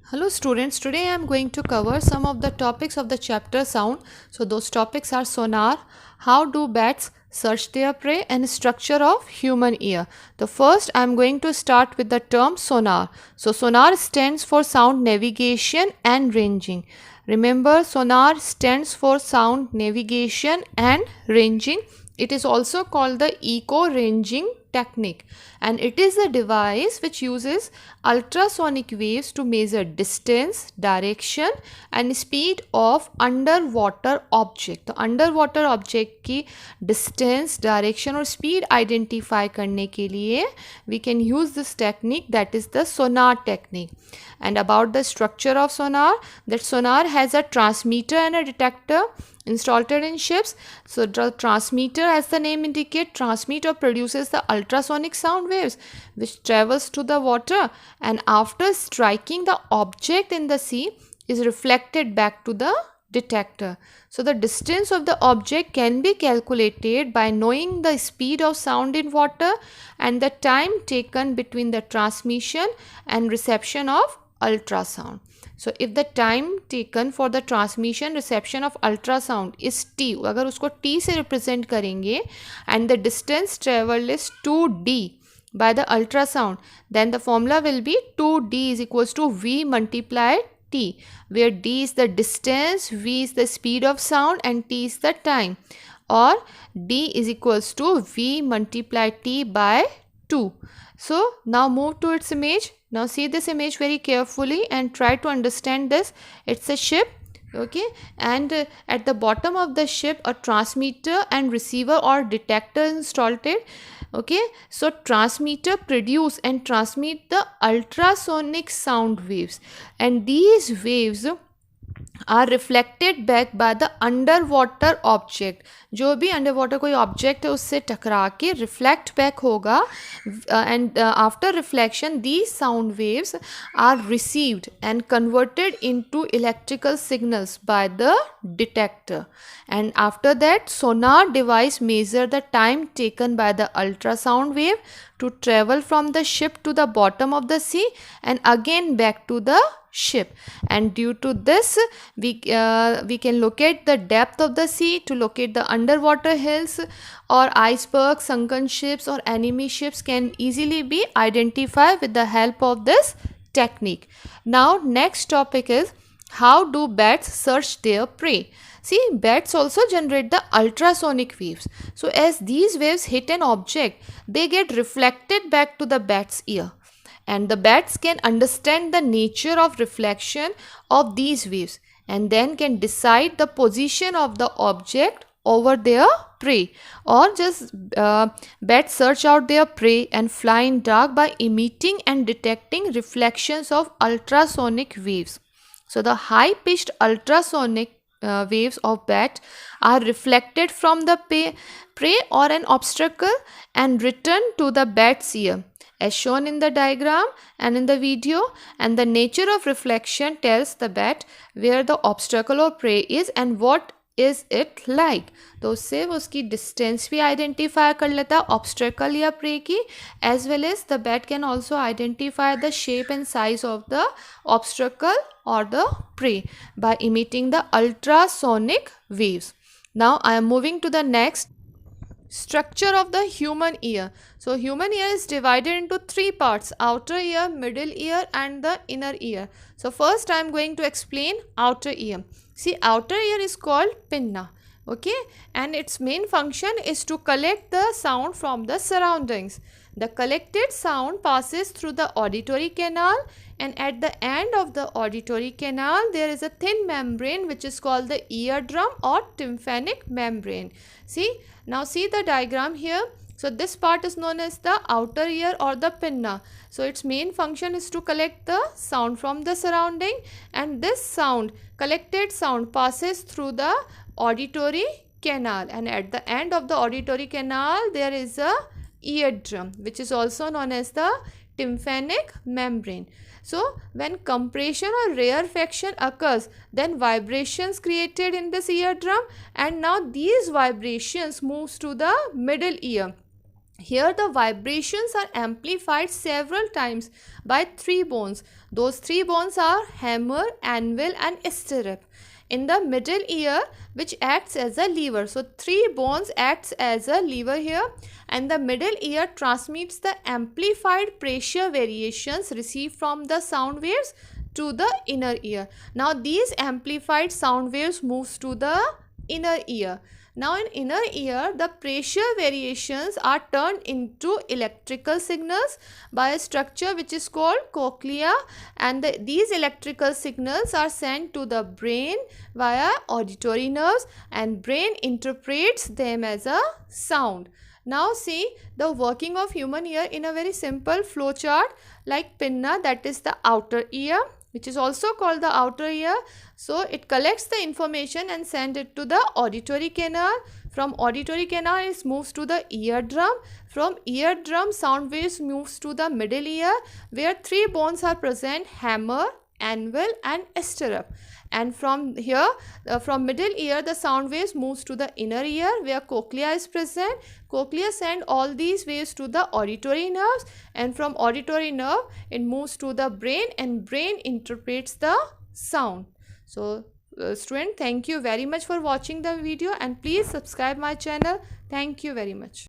Hello students, today I am going to cover some of the topics of the chapter sound. So those topics are sonar, how do bats search their prey, and structure of human ear. The first I am going to start with the term sonar. So sonar stands for sound navigation and ranging. Remember, sonar stands for sound navigation and ranging. It is also called the echo ranging technique, and it is a device which uses ultrasonic waves to measure distance, direction and speed of underwater object. तो underwater object की distance, direction और speed identify करने के लिए we can use this technique, that is the sonar technique. And about the structure of sonar, that sonar has a transmitter and a detector installed in ships. So the transmitter, as the name indicates, transmit or produces the ultrasonic sound waves which travels to the water, and after striking the object in the sea is reflected back to the detector. So the distance of the object can be calculated by knowing the speed of sound in water and the time taken between the transmission and reception of ultrasound. So if the time taken for the transmission reception of ultrasound is t, अगर उसको t से represent करेंगे, and the distance traveled is 2d by the ultrasound, then the formula will be 2d is equals to v multiplied t, where d is the distance, v is the speed of sound and t is the time, or d is equals to v multiplied t by 2. So now move to its image. Now see this image very carefully and try to understand this. It's a ship, okay, and at the bottom of the ship a transmitter and receiver or detector installed it. Okay, so transmitter produce and transmit the ultrasonic sound waves, and these waves are reflected back by the underwater object. जो भी underwater कोई object है उससे टकरा के reflect back होगा, and after reflection these sound waves are received and converted into electrical signals by the detector, and after that sonar device measure the time taken by the ultrasound wave to travel from the ship to the bottom of the sea and again back to the ship. And due to this we can locate the depth of the sea to locate the underwater hills or icebergs, sunken ships or enemy ships can easily be identified with the help of this technique. Now next topic is, how do bats search their prey? See, bats also generate the ultrasonic waves. So as these waves hit an object, they get reflected back to the bat's ear, and the bats can understand the nature of reflection of these waves and then can decide the position of the object over their prey, or just bats search out their prey and fly in dark by emitting and detecting reflections of ultrasonic waves. So the high pitched ultrasonic waves of bat are reflected from the prey or an obstacle and return to the bat's ear as shown in the diagram and in the video, and the nature of reflection tells the bat where the obstacle or prey is and what is it like. तो उससे वो उसकी distance भी identify कर लेता है ऑब्स्ट्रकल या prey की, as well as the bat can also identify the shape and size of the obstacle और the prey by emitting the ultrasonic waves. Now I am moving to the next. Structure of the human ear. So human ear is divided into three parts: outer ear, middle ear and the inner ear. So first I am going to explain outer ear. See, outer ear is called pinna, okay, and its main function is to collect the sound from the surroundings. The collected sound passes through the auditory canal, and at the end of the auditory canal there is a thin membrane which is called the eardrum or tympanic membrane. Now see the diagram here. So this part is known as the outer ear or the pinna. So its main function is to collect the sound from the surrounding, and this sound, collected sound, passes through the auditory canal, and at the end of the auditory canal there is a eardrum which is also known as the tympanic membrane. So when compression or rarefaction occurs, then vibrations created in this eardrum, and now these vibrations moves to the middle ear, Here the vibrations are amplified several times by three bones. Those three bones are hammer, anvil and stirrup. In the middle ear, which acts as a lever. So three bones acts as a lever here, and the middle ear transmits the amplified pressure variations received from the sound waves to the inner ear. Now these amplified sound waves moves to the inner ear. Now in inner ear, the pressure variations are turned into electrical signals by a structure which is called cochlea, and these electrical signals are sent to the brain via auditory nerves, and brain interprets them as a sound. Now see the working of human ear in a very simple flow chart, like pinna, that is the outer ear, which is also called the outer ear. So it collects the information and sends it to the auditory canal. From auditory canal it moves to the eardrum. From eardrum sound waves moves to the middle ear, where three bones are present: hammer, anvil and stirrup. And from here, from middle ear, the sound waves moves to the inner ear, where cochlea is present. Cochlea send all these waves to the auditory nerves, and from auditory nerve it moves to the brain, and brain interprets the sound. So student, thank you very much for watching the video, and please subscribe my channel. Thank you very much.